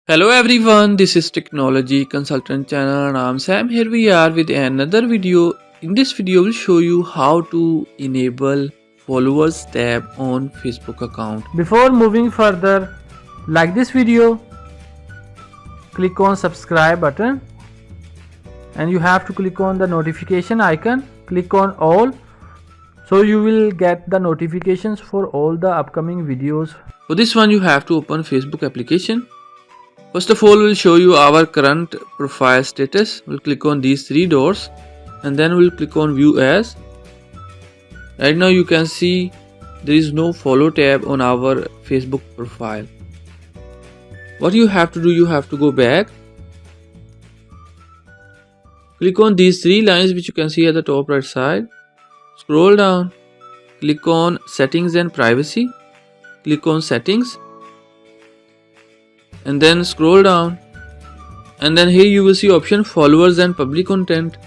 Hello everyone, this is Technology Consultant channel and I'm Sam. Here we are with another video. In this video, we'll show you how to enable followers tab on Facebook account. Before moving further, like this video, click on subscribe button and you have to click on the notification icon. Click on all so you will get the notifications for all the upcoming videos. For this one, you have to open Facebook application. First of all, we'll show you our current profile status. We'll click on these three dots and then we'll click on view as. Right now you can see there is no follow tab on our Facebook profile. What you have to do, you have to go back. Click on these three lines which you can see at the top right side. Scroll down. Click on settings and privacy. Click on settings. And then scroll down. And then here you will see option followers and public content.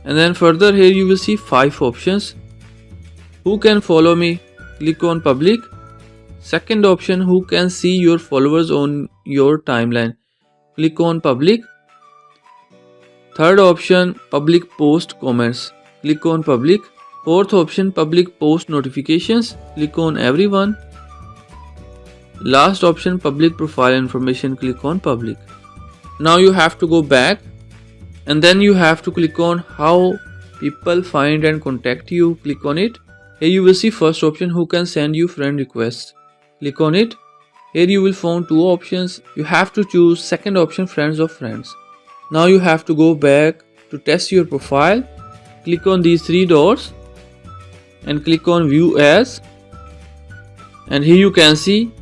And then further here you will see 5 options. Who can follow me? Click on public. Second option, who can see your followers on your timeline? Click on public. Third option, public post comments. Click on public. Fourth option, public post notifications. Click on everyone. Last option, public profile information. Click on public. Now you have to go back and then you have to click on how people find and contact you. Click on it. Here you will see first option, who can send you friend requests. Click on it. Here you will find 2 options. You have to choose second option, friends of friends. Now you have to go back to test your profile. Click on these 3 dots and click on view as. And here you can see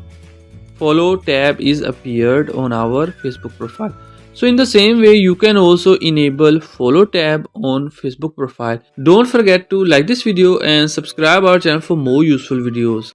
follow tab is appeared on our Facebook profile. So in the same way, you can also enable follow tab on Facebook profile. Don't forget to like this video and subscribe our channel for more useful videos.